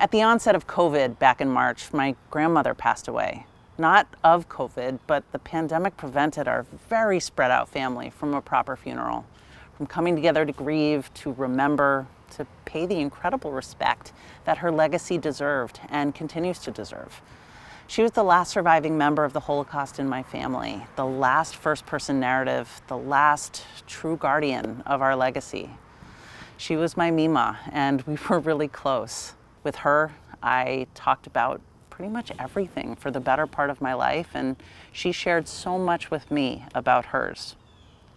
At the onset of COVID back in March, my grandmother passed away. Not of COVID, but the pandemic prevented our very spread out family from a proper funeral, from coming together to grieve, to remember, to pay the incredible respect that her legacy deserved and continues to deserve. She was the last surviving member of the Holocaust in my family, the last first-person narrative, the last true guardian of our legacy. She was my Mima, and we were really close. With her, I talked about pretty much everything for the better part of my life, and she shared so much with me about hers.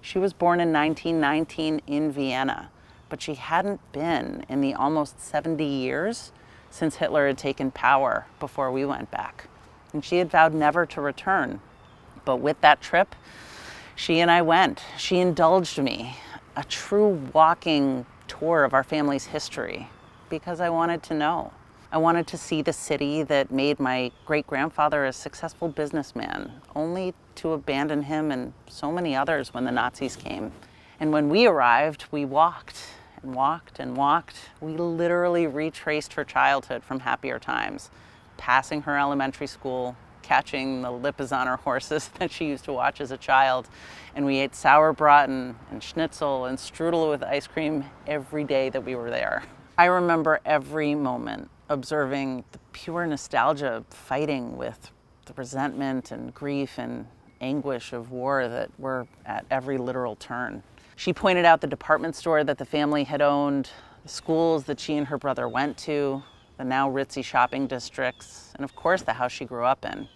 She was born in 1919 in Vienna, but she hadn't been in the almost 70 years since Hitler had taken power before we went back. And she had vowed never to return. But with that trip, she and I went. She indulged me, a true walking tour of our family's history, because I wanted to know. I wanted to see the city that made my great-grandfather a successful businessman, only to abandon him and so many others when the Nazis came. And when we arrived, we walked and walked and walked. We literally retraced her childhood from happier times, passing her elementary school, catching the Lipizzan horses that she used to watch as a child. And we ate sauerbraten and schnitzel and strudel with ice cream every day that we were there. I remember every moment observing the pure nostalgia fighting with the resentment and grief and anguish of war that were at every literal turn. She pointed out the department store that the family had owned, the schools that she and her brother went to, the now ritzy shopping districts, and of course the house she grew up in.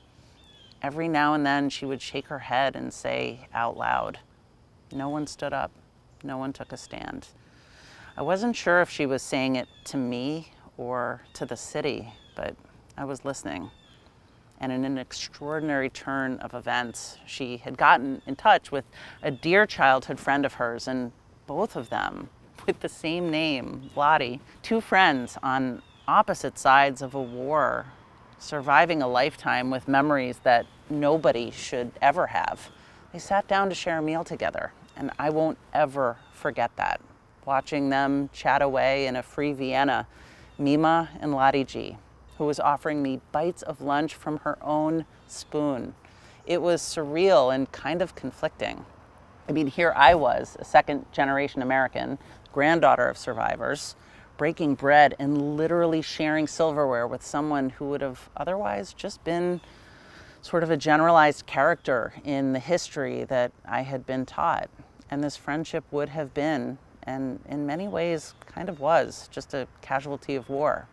Every now and then she would shake her head and say out loud, "No one stood up, no one took a stand." I wasn't sure if she was saying it to me or to the city, but I was listening. And in an extraordinary turn of events, she had gotten in touch with a dear childhood friend of hers, and both of them with the same name, Lottie, two friends on opposite sides of a war, surviving a lifetime with memories that nobody should ever have. They sat down to share a meal together, and I won't ever forget that. Watching them chat away in a free Vienna, Mima and Lottie G, who was offering me bites of lunch from her own spoon. It was surreal and kind of conflicting. I mean, here I was, a second-generation American, granddaughter of survivors, breaking bread and literally sharing silverware with someone who would have otherwise just been sort of a generalized character in the history that I had been taught. And this friendship would have been, and in many ways kind of was, just a casualty of war.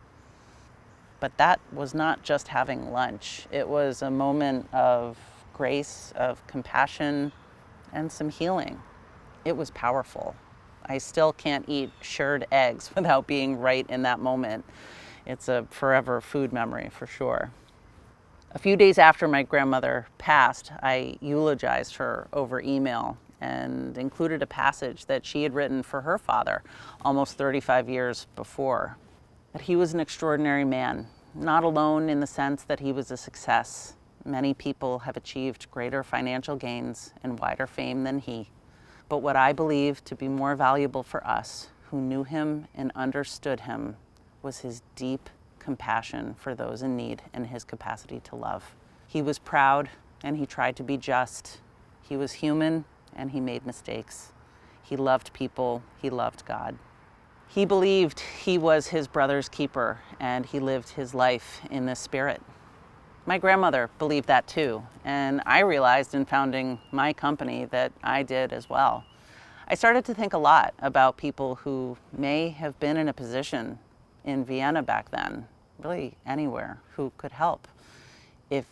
But that was not just having lunch. It was a moment of grace, of compassion, and some healing. It was powerful. I still can't eat shirred eggs without being right in that moment. It's a forever food memory for sure. A few days after my grandmother passed, I eulogized her over email and included a passage that she had written for her father almost 35 years before. That he was an extraordinary man, not alone in the sense that he was a success. Many people have achieved greater financial gains and wider fame than he. But what I believe to be more valuable for us, who knew him and understood him, was his deep compassion for those in need and his capacity to love. He was proud and he tried to be just. He was human and he made mistakes. He loved people, he loved God. He believed he was his brother's keeper and he lived his life in this spirit. My grandmother believed that too, and I realized in founding my company that I did as well. I started to think a lot about people who may have been in a position in Vienna back then, really anywhere, who could help. If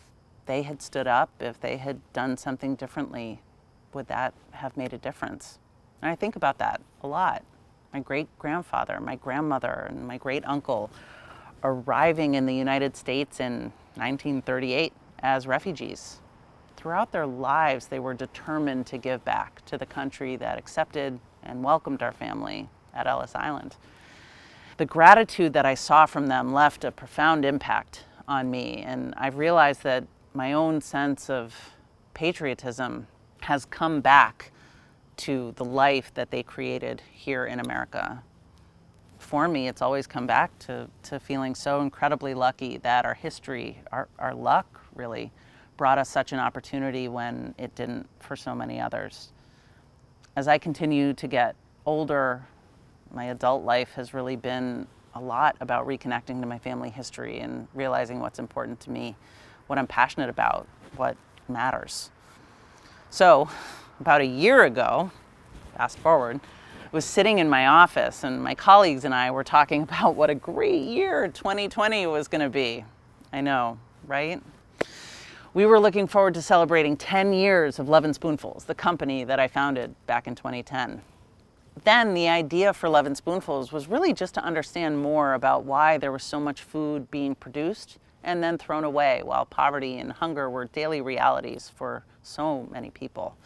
they had stood up, if they had done something differently, would that have made a difference? And I think about that a lot. My great-grandfather, my grandmother, and my great-uncle arriving in the United States in 1938 as refugees. Throughout their lives, they were determined to give back to the country that accepted and welcomed our family at Ellis Island. The gratitude that I saw from them left a profound impact on me, and I've realized that my own sense of patriotism has come back to the life that they created here in America. for me, it's always come back to feeling so incredibly lucky that our history, our luck really, brought us such an opportunity when it didn't for so many others. As I continue to get older, my adult life has really been a lot about reconnecting to my family history and realizing what's important to me, what I'm passionate about, what matters. So, about a year ago, fast forward, I was sitting in my office and my colleagues and I were talking about what a great year 2020 was going to be. I know, right? We were looking forward to celebrating 10 years of Love & Spoonfuls, the company that I founded back in 2010. Then the idea for Love & Spoonfuls was really just to understand more about why there was so much food being produced and then thrown away while poverty and hunger were daily realities for so many people.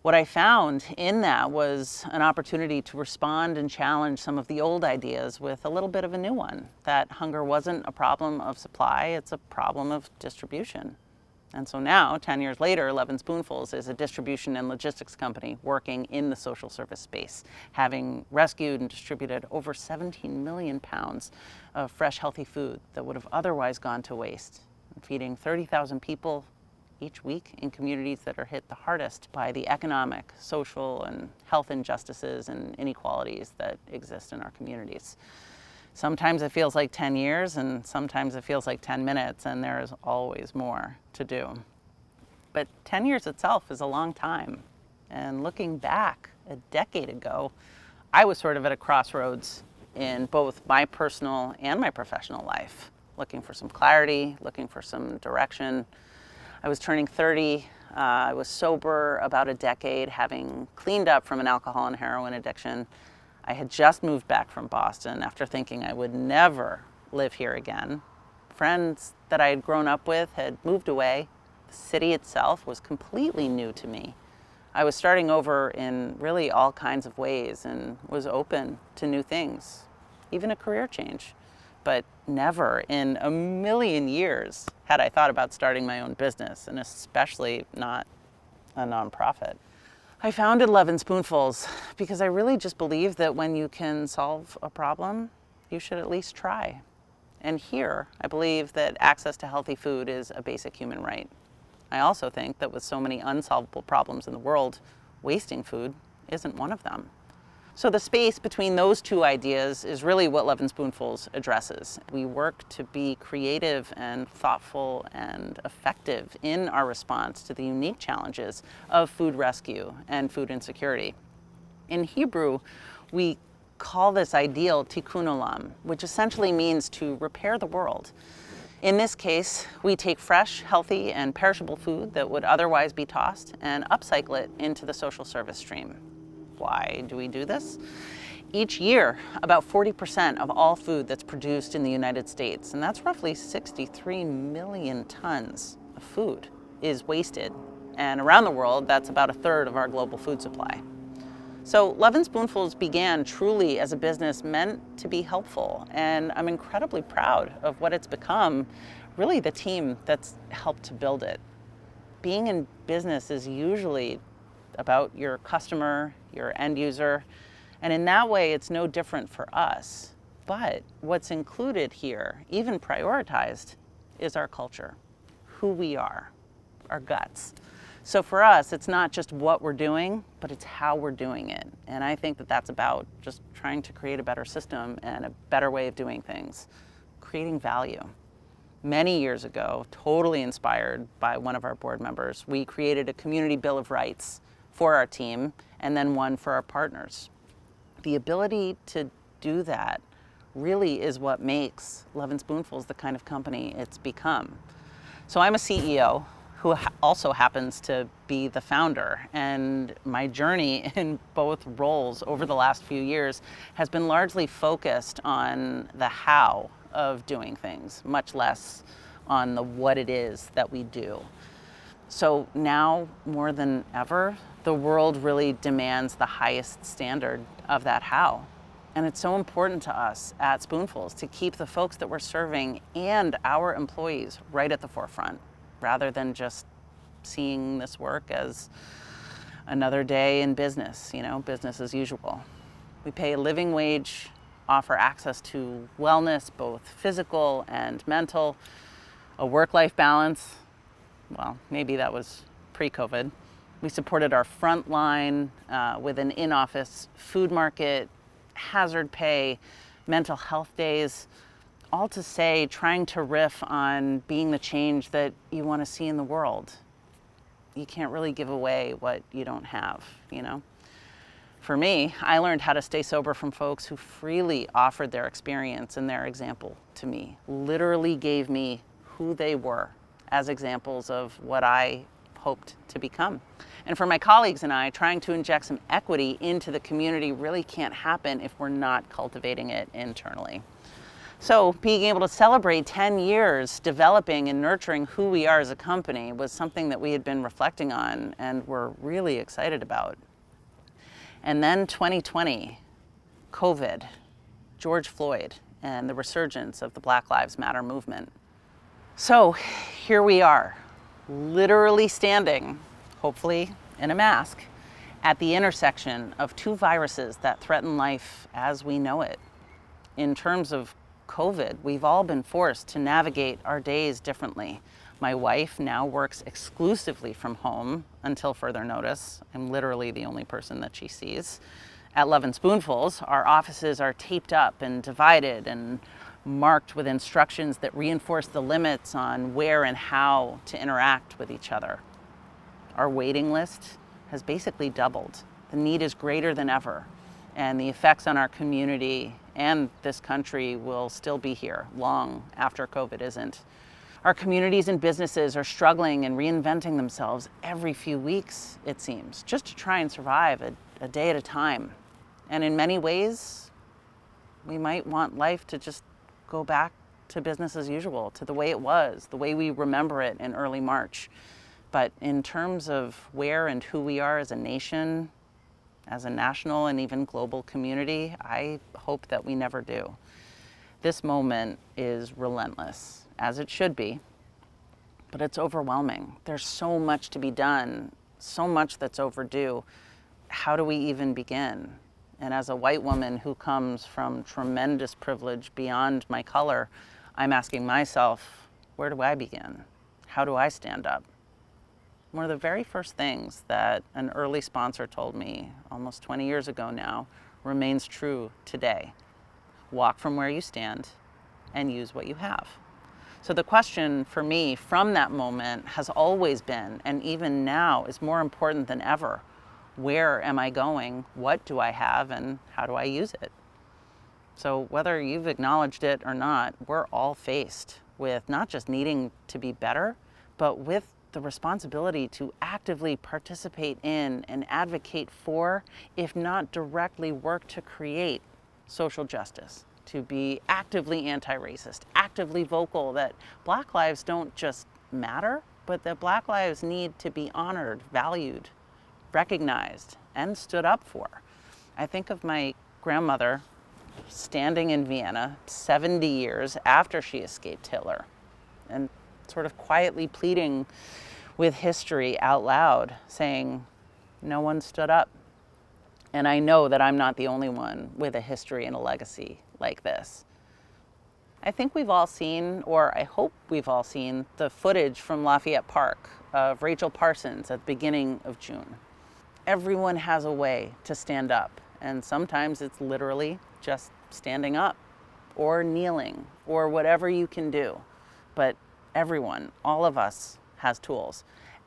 What I found in that was an opportunity to respond and challenge some of the old ideas with a little bit of a new one, that hunger wasn't a problem of supply, it's a problem of distribution. And so now, 10 years later, Love & Spoonfuls is a distribution and logistics company working in the social service space, having rescued and distributed over 17 million pounds of fresh, healthy food that would have otherwise gone to waste, and feeding 30,000 people each week in communities that are hit the hardest by the economic, social, and health injustices and inequalities that exist in our communities. Sometimes it feels like 10 years and sometimes it feels like 10 minutes, and there is always more to do. But 10 years itself is a long time. And looking back a decade ago, I was sort of at a crossroads in both my personal and my professional life, looking for some clarity, looking for some direction. I was turning 30. I was sober about a decade, having cleaned up from an alcohol and heroin addiction. I had just moved back from Boston after thinking I would never live here again. Friends that I had grown up with had moved away. The city itself was completely new to me. I was starting over in really all kinds of ways and was open to new things, even a career change. But never in a million years had I thought about starting my own business, and especially not a nonprofit. I founded Love & Spoonfuls because I really just believe that when you can solve a problem, you should at least try. And here, I believe that access to healthy food is a basic human right. I also think that with so many unsolvable problems in the world, wasting food isn't one of them. So the space between those two ideas is really what Love & Spoonfuls addresses. We work to be creative and thoughtful and effective in our response to the unique challenges of food rescue and food insecurity. In Hebrew, we call this ideal tikkun olam, which essentially means to repair the world. In this case, we take fresh, healthy, and perishable food that would otherwise be tossed and upcycle it into the social service stream. Why do we do this? Each year, about 40% of all food that's produced in the United States, and that's roughly 63 million tons of food, is wasted. And around the world, that's about a third of our global food supply. So Love & Spoonfuls began truly as a business meant to be helpful, and I'm incredibly proud of what it's become, really the team that's helped to build it. Being in business is usually about your customer, your end user, and in that way it's no different for us. But what's included here, even prioritized, is our culture, who we are, our guts. So for us, it's not just what we're doing, but it's how we're doing it. And I think that that's about just trying to create a better system and a better way of doing things, creating value. Many years ago, totally inspired by one of our board members, we created a community bill of rights for our team and then one for our partners. The ability to do that really is what makes Love & Spoonfuls the kind of company it's become. So I'm a CEO who also happens to be the founder, and my journey in both roles over the last few years has been largely focused on the how of doing things, much less on the what it is that we do. So now, more than ever, the world really demands the highest standard of that how. And it's so important to us at Spoonfuls to keep the folks that we're serving and our employees right at the forefront, rather than just seeing this work as another day in business, business as usual. We pay a living wage offer access to wellness, both physical and mental, a work-life balance. Well, maybe that was pre-COVID. We supported our front line with an in-office food market, hazard pay, mental health days, all to say trying to riff on being the change that you want to see in the world. You can't really give away what you don't have, you know? For me, I learned how to stay sober from folks who freely offered their experience and their example to me, literally gave me who they were as examples of what I hoped to become. And for my colleagues and I, trying to inject some equity into the community really can't happen if we're not cultivating it internally. So being able to celebrate 10 years developing and nurturing who we are as a company was something that we had been reflecting on and were really excited about. And then 2020, COVID, George Floyd, and the resurgence of the Black Lives Matter movement. So here we are, literally standing, hopefully in a mask, at the intersection of two viruses that threaten life as we know it. In terms of COVID, we've all been forced to navigate our days differently. My wife now works exclusively from home until further notice. I'm literally the only person that she sees. At Love and Spoonfuls, our offices are taped up and divided and marked with instructions that reinforce the limits on where and how to interact with each other. Our waiting list has basically doubled. The need is greater than ever, and the effects on our community and this country will still be here long after COVID isn't. Our communities and businesses are struggling and reinventing themselves every few weeks, it seems, just to try and survive a day at a time. And in many ways, we might want life to just go back to business as usual, to the way it was, the way we remember it in early March. But in terms of where and who we are as a nation, as a national and even global community, I hope that we never do. This moment is relentless, as it should be, but it's overwhelming. There's so much to be done, so much that's overdue. How do we even begin? And as a white woman who comes from tremendous privilege beyond my color, I'm asking myself, where do I begin? How do I stand up? One of the very first things that an early sponsor told me almost 20 years ago now remains true today. Walk from where you stand and use what you have. So the question for me from that moment has always been, and even now is more important than ever, where am I going? What do I have? And how do I use it? So whether you've acknowledged it or not, we're all faced with not just needing to be better, but with the responsibility to actively participate in and advocate for, if not directly work to create, social justice, to be actively anti-racist, actively vocal that Black lives don't just matter, but that Black lives need to be honored, valued, recognized, and stood up for. I think of my grandmother standing in Vienna 70 years after she escaped Hitler and sort of quietly pleading with history out loud, saying, no one stood up. And I know that I'm not the only one with a history and a legacy like this. I think we've all seen, or I hope we've all seen, the footage from Lafayette Park of Rachel Parsons at the beginning of June. Everyone has a way to stand up, and sometimes it's literally just standing up or kneeling or whatever you can do. But everyone, all of us, has tools.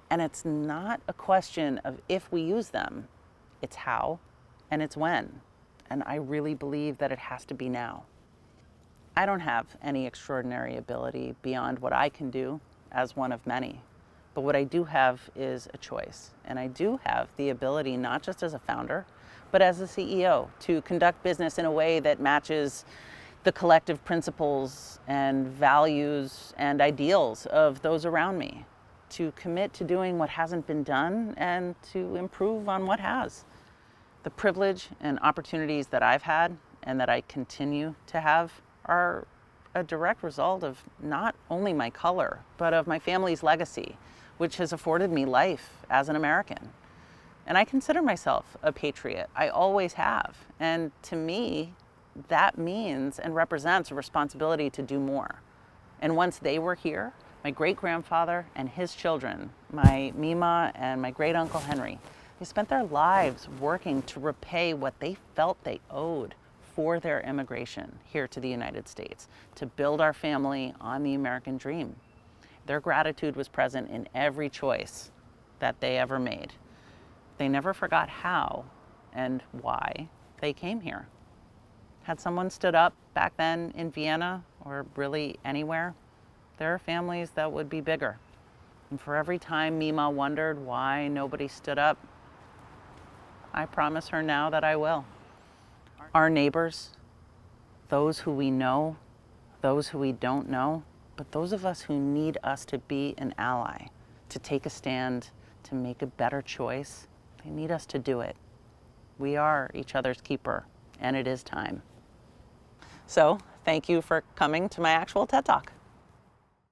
And it's not a question of if we use them, it's how and it's when. And I really believe that it has to be now. I don't have any extraordinary ability beyond what I can do as one of many. But what I do have is a choice. And I do have the ability, not just as a founder, but as a CEO, to conduct business in a way that matches the collective principles and values and ideals of those around me, to commit to doing what hasn't been done and to improve on what has. The privilege and opportunities that I've had and that I continue to have are a direct result of not only my color, but of my family's legacy, which has afforded me life as an American. And I consider myself a patriot. I always have. And to me, that means and represents a responsibility to do more. And once they were here, my great-grandfather and his children, my Mima and my great-uncle Henry, they spent their lives working to repay what they felt they owed for their immigration here to the United States, to build our family on the American dream. Their gratitude was present in every choice that they ever made. They never forgot how and why they came here. Had someone stood up back then in Vienna, or really anywhere, there are families that would be bigger. And for every time Mima wondered why nobody stood up, I promise her now that I will. Our neighbors, those who we know, those who we don't know, but those of us who need us to be an ally, to take a stand, to make a better choice, they need us to do it. We are each other's keeper, and it is time. So, thank you for coming to my actual TED Talk.